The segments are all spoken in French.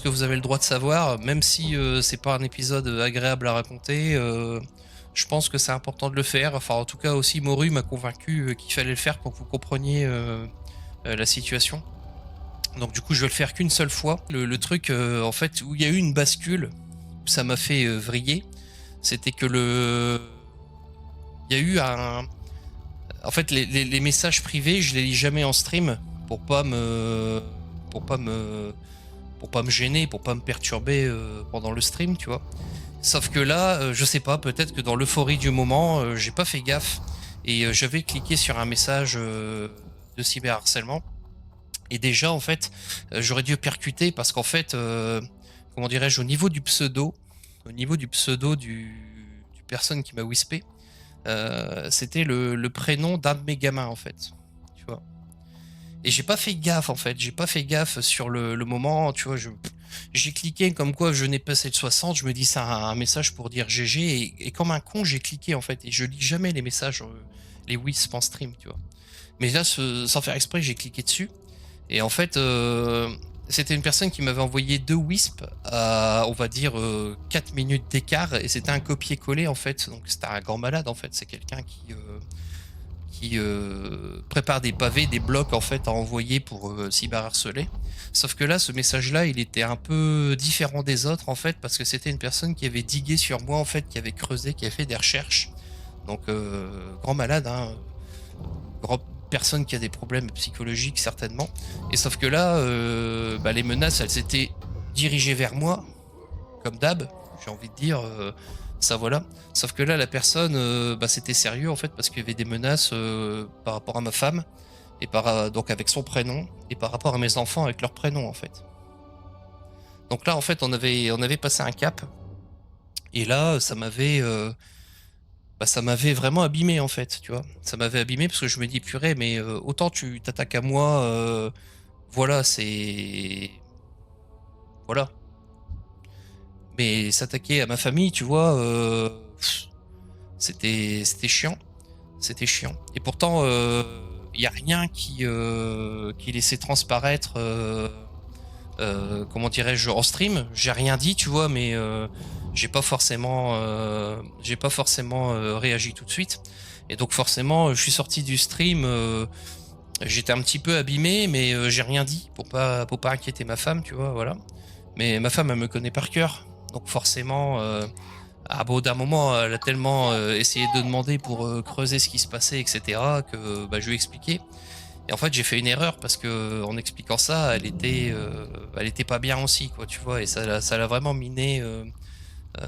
que vous avez le droit de savoir, même si c'est pas un épisode agréable à raconter. Je pense que c'est important de le faire. Enfin, en tout cas, aussi, Moru m'a convaincu qu'il fallait le faire pour que vous compreniez la situation. Donc, du coup, je vais le faire qu'une seule fois. Le truc, en fait, où il y a eu une bascule, ça m'a fait vriller, c'était que il y a eu un. En fait, les messages privés, je les lis jamais en stream pour pas me. Pour pas me. Pour pas me gêner, pour pas me perturber pendant le stream, tu vois. Sauf que là, je sais pas, peut-être que dans l'euphorie du moment, j'ai pas fait gaffe et j'avais cliqué sur un message de cyberharcèlement. Et déjà, en fait, j'aurais dû percuter parce qu'en fait, comment dirais-je, au niveau du pseudo du personne qui m'a whispé, c'était le prénom d'un de mes gamins, en fait. Tu vois. Et j'ai pas fait gaffe, en fait. J'ai pas fait gaffe sur le moment, tu vois. J'ai cliqué comme quoi je n'ai passé de 60. Je me dis, c'est un message pour dire GG. Et comme un con, j'ai cliqué, en fait. Et je lis jamais les messages, les wisp en stream, tu vois. Mais là, sans faire exprès, j'ai cliqué dessus. Et en fait, c'était une personne qui m'avait envoyé 2 wisps à, on va dire, 4 minutes d'écart. Et c'était un copier-coller, en fait. Donc c'était un grand malade, en fait. C'est quelqu'un qui prépare des pavés, des blocs, en fait, à envoyer pour cyberharceler. Sauf que là, ce message-là, il était un peu différent des autres, en fait, parce que c'était une personne qui avait digué sur moi, en fait, qui avait creusé, qui avait fait des recherches. Donc, grand malade, hein. Grand personne qui a des problèmes psychologiques certainement. Et sauf que là, les menaces, elles s'étaient dirigées vers moi, comme d'hab, j'ai envie de dire, ça voilà. Sauf que là, la personne, c'était sérieux en fait, parce qu'il y avait des menaces par rapport à ma femme, et donc avec son prénom, et par rapport à mes enfants avec leur prénom en fait. Donc là, en fait, on avait passé un cap, et là, ça m'avait vraiment abîmé en fait, tu vois. Ça m'avait abîmé parce que je me dis purée, mais autant tu t'attaques à moi, voilà, c'est voilà. Mais s'attaquer à ma famille, tu vois, c'était chiant, c'était chiant. Et pourtant, il y a rien qui laissait transparaître, comment dirais-je, en stream. J'ai rien dit, tu vois, mais j'ai pas forcément réagi tout de suite. Et donc forcément, je suis sorti du stream. J'étais un petit peu abîmé, mais j'ai rien dit pour pas inquiéter ma femme, tu vois, voilà. Mais ma femme, elle me connaît par cœur, donc forcément, à bout d'un moment, elle a tellement essayé de demander pour creuser ce qui se passait, etc., que je lui ai expliqué. Et en fait, j'ai fait une erreur parce que en expliquant ça, elle était pas bien aussi, quoi, tu vois, et ça l'a vraiment miné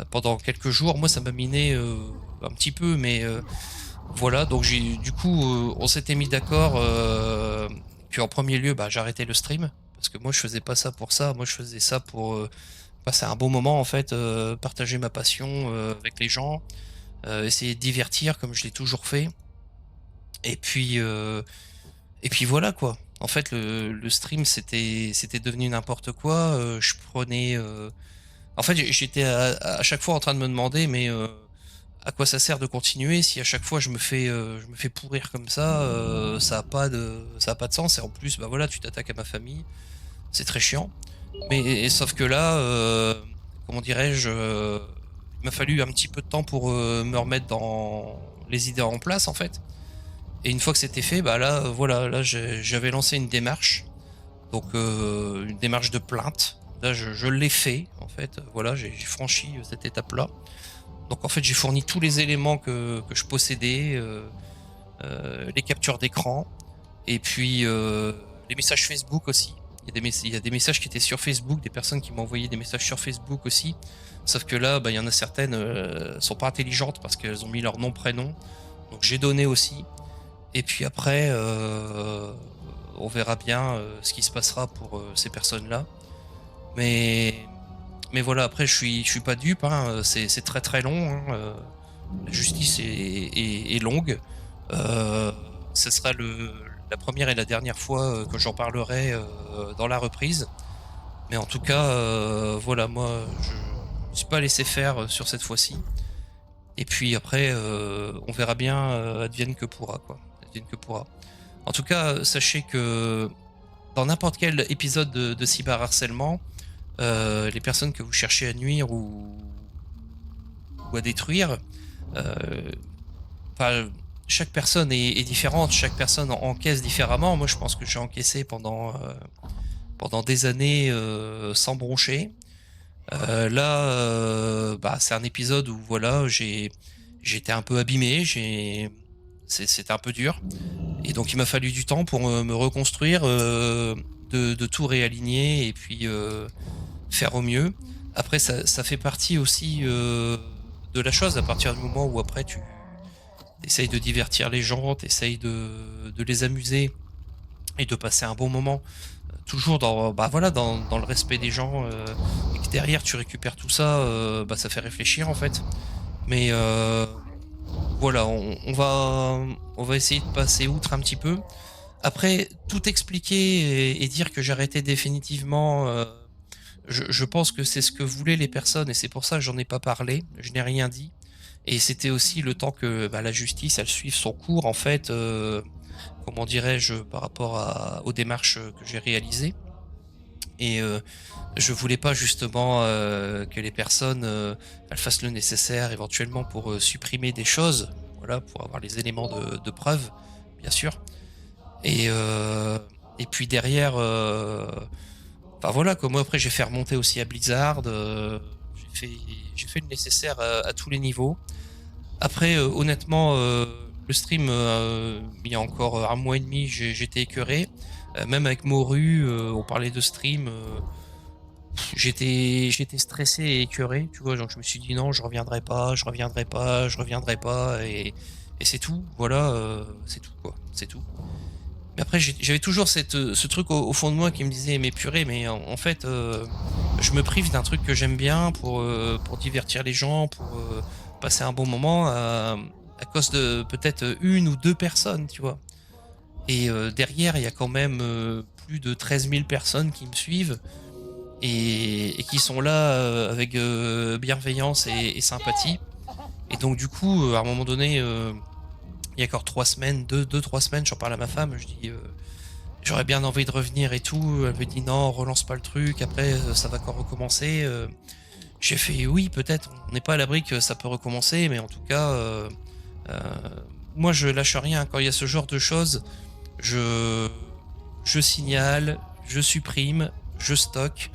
pendant quelques jours. Moi, ça m'a miné un petit peu, mais voilà. Donc du coup, on s'était mis d'accord qu'en premier lieu, j'arrêtais le stream parce que moi, je faisais pas ça pour ça. Moi, je faisais ça pour passer un bon moment en fait, partager ma passion avec les gens, essayer de divertir comme je l'ai toujours fait. Et puis euh, et puis voilà quoi. En fait, le stream c'était devenu n'importe quoi. Je prenais, en fait, j'étais à chaque fois en train de me demander, mais à quoi ça sert de continuer si à chaque fois je me fais pourrir comme ça, ça a pas de sens. Et en plus, voilà, tu t'attaques à ma famille, c'est très chiant. Mais sauf que là, comment dirais-je, il m'a fallu un petit peu de temps pour me remettre dans les idées en place en fait. Et une fois que c'était fait, là, voilà, là j'avais lancé une démarche, donc une démarche de plainte. Là, je l'ai fait en fait. Voilà, j'ai franchi cette étape-là. Donc en fait, j'ai fourni tous les éléments que je possédais, les captures d'écran, et puis les messages Facebook aussi. Il y a des messages qui étaient sur Facebook, des personnes qui m'ont envoyé des messages sur Facebook aussi. Sauf que là, il y en a certaines sont pas intelligentes parce qu'elles ont mis leur nom, prénom. Donc j'ai donné aussi. Et puis après, on verra bien ce qui se passera pour ces personnes-là. Mais, mais voilà, après, je suis pas dupe, hein, c'est très très long, hein, la justice est longue. Ce sera la première et la dernière fois que j'en parlerai dans la reprise. Mais en tout cas, voilà, moi, je ne me suis pas laissé faire sur cette fois-ci. Et puis après, on verra bien, advienne que pourra, quoi. Advienne que pourra. En tout cas, sachez que dans n'importe quel épisode de cyberharcèlement, les personnes que vous cherchez à nuire ou à détruire. Euh, Enfin, chaque personne est différente, chaque personne encaisse différemment. Moi, je pense que j'ai encaissé pendant des années sans broncher. Là, bah, c'est un épisode où voilà, j'étais un peu abîmé, c'était un peu dur, et donc il m'a fallu du temps pour me reconstruire, de tout réaligner et puis faire au mieux. Après, ça fait partie aussi de la chose à partir du moment où après tu essayes de divertir les gens, t'essayes de les amuser et de passer un bon moment, toujours dans, bah voilà, dans le respect des gens, et que derrière tu récupères tout ça, bah ça fait réfléchir en fait. Mais voilà, on va essayer de passer outre un petit peu. Après, tout expliquer et dire que j'arrêtais définitivement, je pense que c'est ce que voulaient les personnes et c'est pour ça que j'en ai pas parlé, je n'ai rien dit. Et c'était aussi le temps que bah, la justice elle suive son cours en fait, comment dirais-je, par rapport aux démarches que j'ai réalisées. Et je voulais pas justement que les personnes elles fassent le nécessaire éventuellement pour supprimer des choses, voilà, pour avoir les éléments de preuve, bien sûr. Et puis derrière, enfin voilà, comme moi après j'ai fait remonter aussi à Blizzard, j'ai fait le nécessaire à tous les niveaux. Après, honnêtement, le stream, il y a encore un mois et demi, j'étais écœuré. Même avec Moru, on parlait de stream. J'étais stressé et écœuré, tu vois. Donc je me suis dit non, je reviendrai pas, je reviendrai pas, je reviendrai pas, et c'est tout. Voilà, c'est tout quoi, c'est tout. Mais après, j'avais toujours ce truc au fond de moi qui me disait mais purée, mais en fait, je me prive d'un truc que j'aime bien pour divertir les gens, pour passer un bon moment à cause de peut-être une ou deux personnes, tu vois. Et derrière, il y a quand même plus de 13 000 personnes qui me suivent et qui sont là avec bienveillance et sympathie. Et donc, du coup, à un moment donné, il y a encore 3 semaines, deux, 3 semaines, j'en parle à ma femme, je dis j'aurais bien envie de revenir et tout. Elle me dit non, relance pas le truc, après ça va encore recommencer. J'ai fait oui, peut-être, on n'est pas à l'abri que ça peut recommencer, mais en tout cas, euh, moi je lâche rien. Quand il y a ce genre de choses, je, je signale, je supprime, je stocke,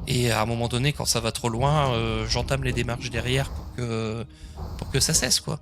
et à un moment donné, quand ça va trop loin, j'entame les démarches derrière pour que ça cesse, quoi.